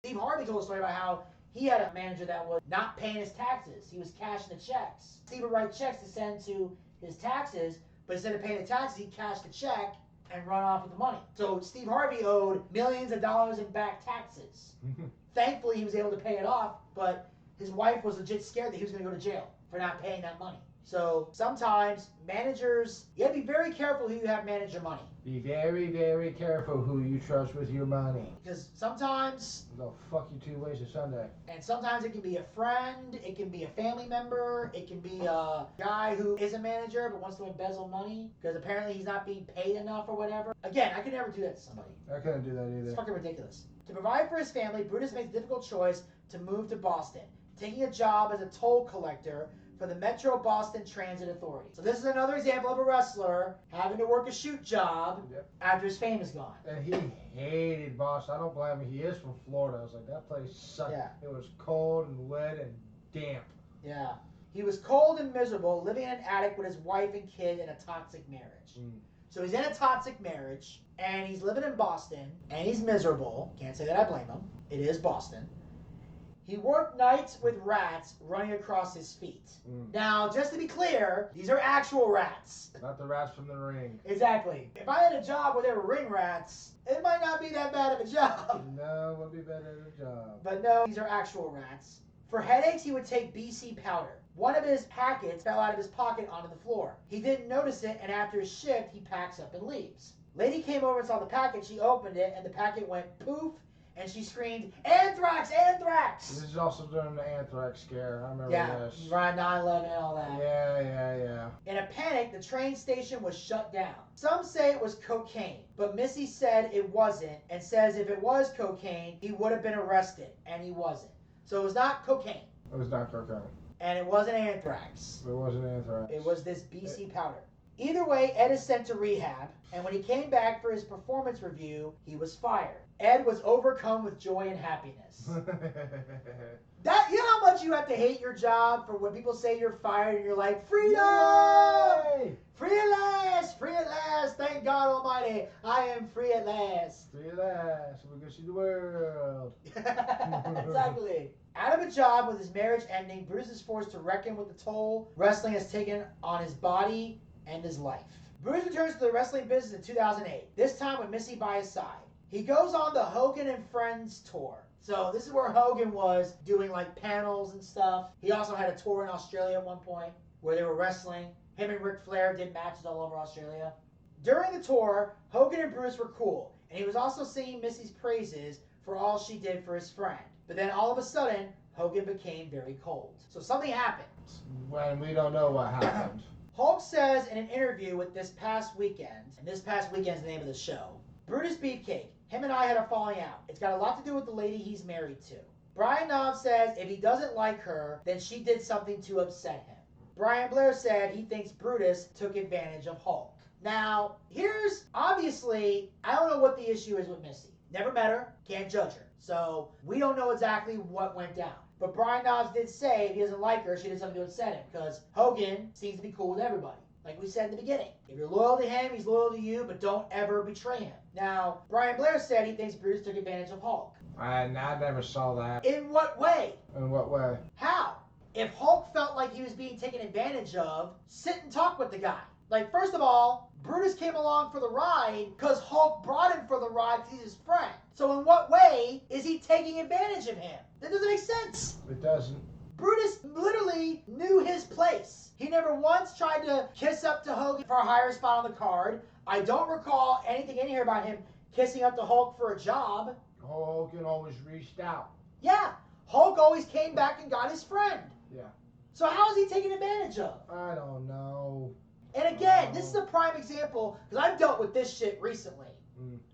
Steve Harvey told a story about how he had a manager that was not paying his taxes. He was cashing the checks. Steve would write checks to send to his taxes, but instead of paying the taxes, he cashed the check and run off with the money. So Steve Harvey owed millions of dollars in back taxes. Thankfully, he was able to pay it off, but his wife was legit scared that he was going to go to jail for not paying that money. So sometimes managers, you have to be very careful who you have manage your money. Be very, very careful who you trust with your money. Because sometimes they'll fuck you 2 ways a Sunday. And sometimes it can be a friend, it can be a family member, it can be a guy who is a manager but wants to embezzle money because apparently he's not being paid enough or whatever. Again, I could never do that to somebody. I couldn't do that either. It's fucking ridiculous. To provide for his family, Brutus makes a difficult choice to move to Boston, taking a job as a toll collector for the Metro Boston Transit Authority. So this is another example of a wrestler having to work a shoot job after his fame is gone. And he hated Boston. I don't blame him. He is from Florida. I was like, that place sucked. Yeah. It was cold and wet and damp. Yeah. He was cold and miserable, living in an attic with his wife and kid in a toxic marriage. So he's in a toxic marriage, and he's living in Boston, and he's miserable. Can't say that I blame him. It is Boston. He worked nights with rats running across his feet. Now, just to be clear, these are actual rats. Not the rats from the ring. Exactly. If I had a job where there were ring rats, it might not be that bad of a job. No, it would be better than a job. But no, these are actual rats. For headaches, he would take BC powder. One of his packets fell out of his pocket onto the floor. He didn't notice it, and after his shift, he packs up and leaves. Lady came over and saw the packet. She opened it, and the packet went poof, and she screamed, "Anthrax! Anthrax!" This is also during the anthrax scare. I remember this. Right, 9/11 and all that. Yeah. In a panic, the train station was shut down. Some say it was cocaine, but Missy said it wasn't, and says if it was cocaine, he would have been arrested, and he wasn't. So it was not cocaine. It was not cocaine. And it wasn't anthrax. It wasn't anthrax. It was this BC powder. Either way, Ed is sent to rehab, and when he came back for his performance review, he was fired. Ed was overcome with joy and happiness. You know how much you have to hate your job for when people say you're fired and you're like, freedom! Yay! Free at last! Free at last! Thank God Almighty, I am free at last. Free at last. We're going to see the world. Exactly. Out of a job with his marriage ending, Brutus is forced to reckon with the toll wrestling has taken on his body and his life. Brutus returns to the wrestling business in 2008, this time with Missy by his side. He goes on the Hogan and Friends tour. So this is where Hogan was doing like panels and stuff. He also had a tour in Australia at one point where they were wrestling. Him and Ric Flair did matches all over Australia. During the tour, Hogan and Brutus were cool, and he was also singing Missy's praises for all she did for his friend. But then all of a sudden, Hogan became very cold. So something happened. When we don't know what happened. Hulk says in an interview with This Past Weekend, and This Past Weekend's the name of the show, Brutus Beefcake, him and I had a falling out. It's got a lot to do with the lady he's married to. Brian Knob says if he doesn't like her, then she did something to upset him. Brian Blair said he thinks Brutus took advantage of Hulk. Now, here's, obviously, I don't know what the issue is with Missy. Never met her, can't judge her. So, we don't know exactly what went down. But Brian Knobbs did say if he doesn't like her, she did something to upset him. Because Hogan seems to be cool with everybody. Like we said in the beginning. If you're loyal to him, he's loyal to you, but don't ever betray him. Now, Brian Blair said he thinks Brutus took advantage of Hulk. I never saw that. In what way? In what way? How? If Hulk felt like he was being taken advantage of, sit and talk with the guy. Like, first of all, Brutus came along for the ride because Hulk brought him for the ride because he's his friend. So in what way is he taking advantage of him? That doesn't make sense. It doesn't. Brutus literally knew his place. He never once tried to kiss up to Hogan for a higher spot on the card. I don't recall anything in here about him kissing up to Hulk for a job. Hogan always reached out. Yeah, Hulk always came back and got his friend. Yeah. So how is he taking advantage of? I don't know. And again, this is a prime example, because I've dealt with this shit recently,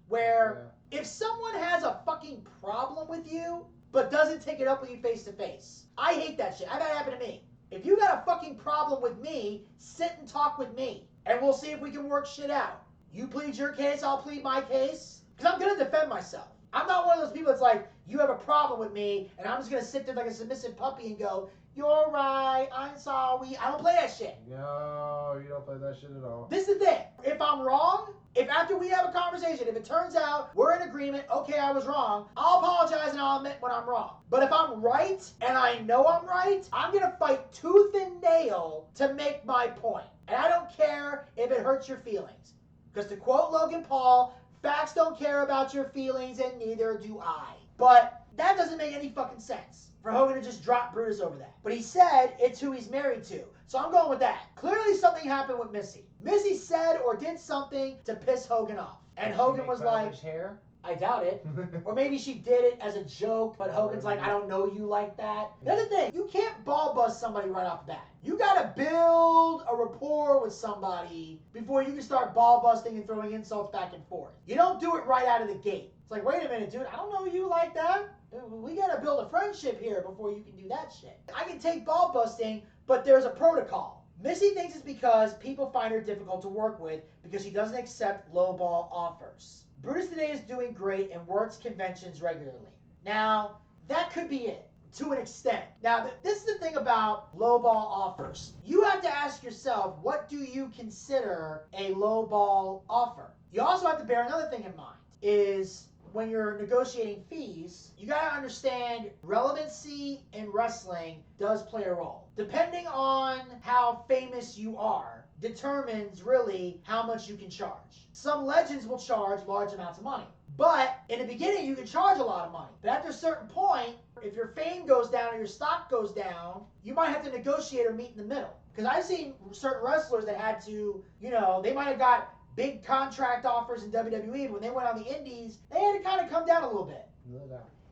where if someone has a fucking problem with you, but doesn't take it up with you face to face, I hate that shit. I've had it happen to me. If you got a fucking problem with me, sit and talk with me, and we'll see if we can work shit out. You plead your case, I'll plead my case, because I'm going to defend myself. I'm not one of those people that's like, you have a problem with me, and I'm just going to sit there like a submissive puppy and go, you're right, I'm sorry. I don't play that shit. No, you don't play that shit at all. This is the thing. If I'm wrong, if after we have a conversation, if it turns out we're in agreement, okay, I was wrong, I'll apologize and I'll admit when I'm wrong. But if I'm right, and I know I'm right, I'm going to fight tooth and nail to make my point. And I don't care if it hurts your feelings. Because to quote Logan Paul, facts don't care about your feelings and neither do I. But that doesn't make any fucking sense for Hogan to just drop Brutus over that. But he said it's who he's married to. So I'm going with that. Clearly something happened with Missy. Missy said or did something to piss Hogan off. And Hogan was like, his hair? I doubt it. Or maybe she did it as a joke, but Hogan's like, I don't know you like that. The other thing, you can't ball bust somebody right off the bat. You gotta build a rapport with somebody before you can start ball busting and throwing insults back and forth. You don't do it right out of the gate. It's like, wait a minute, dude, I don't know you like that. We gotta build a friendship here before you can do that shit. I can take ball busting, but there's a protocol. Missy thinks it's because people find her difficult to work with because she doesn't accept lowball offers. Brutus today is doing great and works conventions regularly. Now, that could be it, to an extent. Now, this is the thing about lowball offers. You have to ask yourself, what do you consider a lowball offer? You also have to bear another thing in mind, is when you're negotiating fees, you gotta understand relevancy in wrestling does play a role. Depending on how famous you are, determines really how much you can charge. Some legends will charge large amounts of money. But in the beginning, you can charge a lot of money. But after a certain point, if your fame goes down or your stock goes down, you might have to negotiate or meet in the middle. Because I've seen certain wrestlers that had to, they might have got big contract offers in WWE, but when they went on the indies, they had to kind of come down a little bit.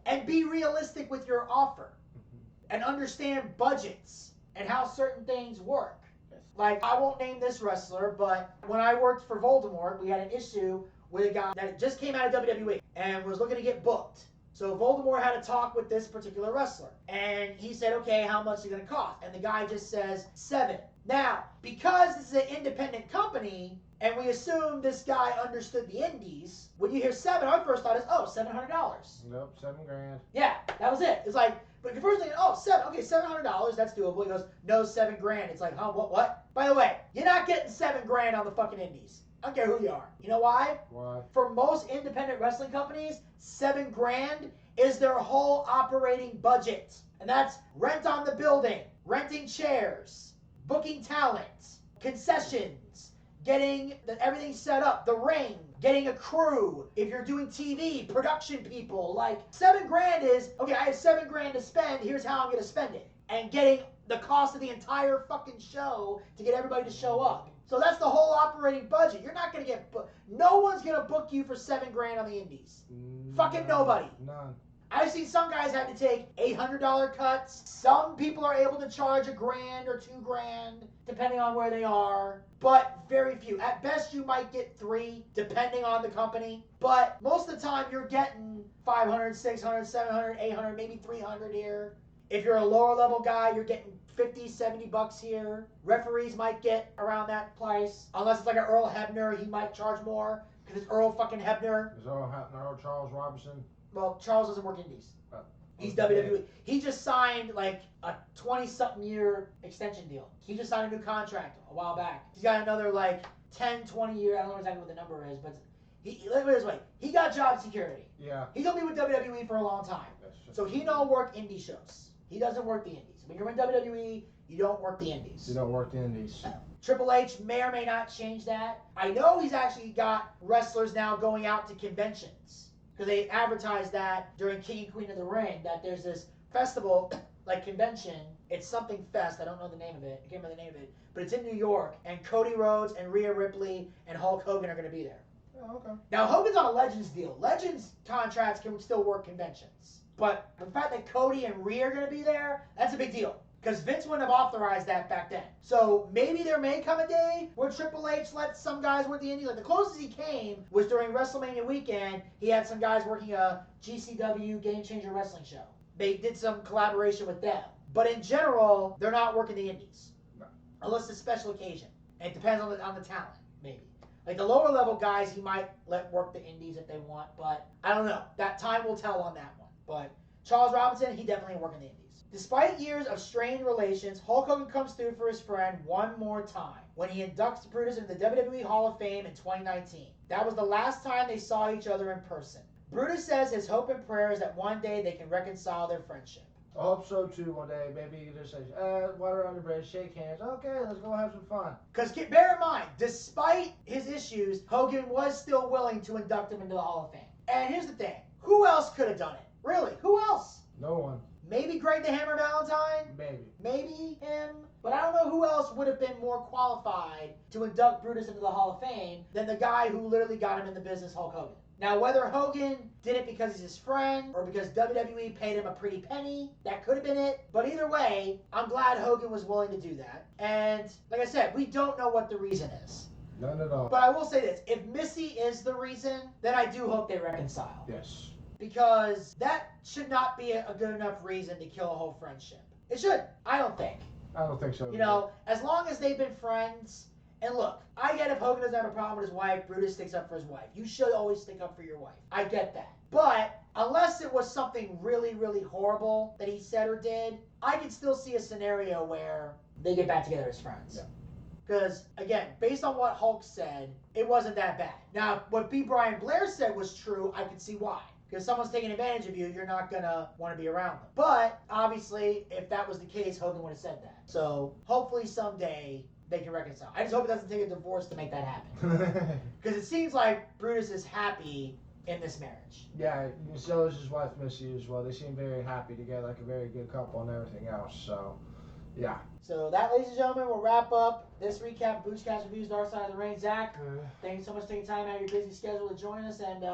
And be realistic with your offer. And understand budgets and how certain things work. Like, I won't name this wrestler, but when I worked for Voldemort, we had an issue with a guy that just came out of WWE and was looking to get booked. So Voldemort had a talk with this particular wrestler. And he said, okay, how much is it going to cost? And the guy just says, $7. Now, because this is an independent company, and we assume this guy understood the indies, when you hear 7, our first thought is, oh, $700. Nope, $7,000. Yeah, that was it. It's like, but if you're first thinking, oh, $700, that's doable. He goes, no, $7,000. It's like, huh, what? By the way, you're not getting $7,000 on the fucking indies. I don't care who you are. You know why? Why? For most independent wrestling companies, $7,000 is their whole operating budget. And that's rent on the building, renting chairs, booking talent, concessions, getting everything set up, the ring, getting a crew. If you're doing TV, production people, like $7,000 is, okay, I have $7,000 to spend, here's how I'm gonna spend it. And getting the cost of the entire fucking show to get everybody to show up. So that's the whole operating budget. You're not gonna get no one's gonna book you for $7,000 on the indies. Fucking nobody. None. I've seen some guys have to take $800 cuts. Some people are able to charge $1,000 or $2,000, depending on where they are. But very few. At best, you might get 3, depending on the company. But most of the time, you're getting 500, 600, 700, 800, maybe 300 here. If you're a lower level guy, you're getting 50, 70 bucks here. Referees might get around that price. Unless it's like an Earl Hebner, he might charge more because it's Earl fucking Hebner. Is Earl Hebner or Charles Robinson? Well, Charles doesn't work indies. Oh. He's WWE. He just signed like a 20-something year extension deal. He just signed a new contract a while back. He's got another like 10, 20 year, I don't know exactly what the number is, but let me put it this way. He got job security. Yeah. He's going to be with WWE for a long time. So he don't work indie shows. He doesn't work the indies. When you're in WWE, you don't work the indies. You don't work the indies. Triple H may or may not change that. I know he's actually got wrestlers now going out to conventions. Because they advertised that during King and Queen of the Ring, that there's this festival, like convention. It's something fest. I don't know the name of it. I can't remember the name of it. But it's in New York. And Cody Rhodes and Rhea Ripley and Hulk Hogan are going to be there. Oh, okay. Now, Hogan's on a Legends deal. Legends contracts can still work conventions. But the fact that Cody and Rhea are going to be there, that's a big deal. Because Vince wouldn't have authorized that back then. So maybe there may come a day where Triple H lets some guys work the indie. Like the closest he came was during WrestleMania weekend. He had some guys working a GCW Game Changer Wrestling show. They did some collaboration with them. But in general, they're not working the indies. No. Unless it's a special occasion. And it depends on the talent, maybe. Like the lower level guys, he might let work the indies if they want. But I don't know. That time will tell on that one. But Charles Robinson, he definitely ain't working the indies. Despite years of strained relations, Hulk Hogan comes through for his friend one more time when he inducts Brutus into the WWE Hall of Fame in 2019. That was the last time they saw each other in person. Brutus says his hope and prayer is that one day they can reconcile their friendship. I hope so too one day. Maybe you can just say, water under the bridge, shake hands. Okay, let's go have some fun. Because bear in mind, despite his issues, Hogan was still willing to induct him into the Hall of Fame. And here's the thing. Who else could have done it? Really? Who else? No one. Maybe Greg the Hammer Valentine? Maybe. Maybe him? But I don't know who else would have been more qualified to induct Brutus into the Hall of Fame than the guy who literally got him in the business, Hulk Hogan. Now, whether Hogan did it because he's his friend or because WWE paid him a pretty penny, that could have been it. But either way, I'm glad Hogan was willing to do that. And like I said, we don't know what the reason is. None at all. But I will say this. If Missy is the reason, then I do hope they reconcile. Yes. Because that should not be a good enough reason to kill a whole friendship. It should. I don't think. I don't think so. You know, as long as they've been friends. And look, I get if Hogan doesn't have a problem with his wife, Brutus sticks up for his wife. You should always stick up for your wife. I get that. But unless it was something really, really horrible that he said or did, I can still see a scenario where they get back together as friends. Yeah. Because, again, based on what Hulk said, it wasn't that bad. Now, what B. Brian Blair said was true, I could see why. Because someone's taking advantage of you, you're not going to want to be around them. But, obviously, if that was the case, Hogan would have said that. So, hopefully someday they can reconcile. I just hope it doesn't take a divorce to make that happen. Because it seems like Brutus is happy in this marriage. Yeah, so is his wife Missy as well. They seem very happy together, like a very good couple and everything else. So, yeah. So that, ladies and gentlemen, will wrap up this recap of Boochcast Reviews, Darkside of the Ring. Zach, thank you so much for taking time out of your busy schedule to join us. And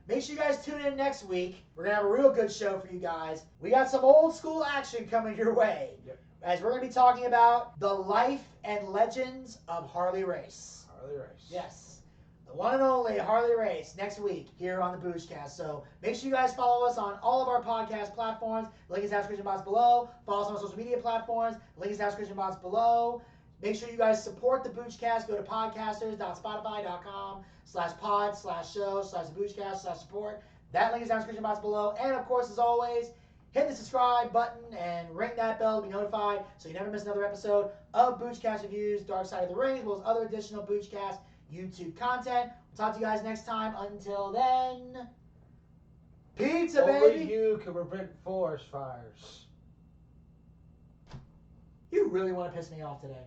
make sure you guys tune in next week. We're going to have a real good show for you guys. We got some old school action coming your way. Yep. As we're going to be talking about the life and legends of Harley Race. Harley Race. Yes. The one and only Harley Race next week here on the Boochcast. So make sure you guys follow us on all of our podcast platforms. The link is in the description box below. Follow us on our social media platforms. The link is in the description box below. Make sure you guys support the Boochcast. Go to podcasters.spotify.com/pod/show/theboochcast/support. That link is in the description box below. And of course, as always, hit the subscribe button and ring that bell to be notified so you never miss another episode of Boochcast Reviews, Darkside of the Ring, as well as other additional Boochcast YouTube content. We'll talk to you guys next time. Until then, pizza, baby! Only you can prevent forest fires. You really want to piss me off today.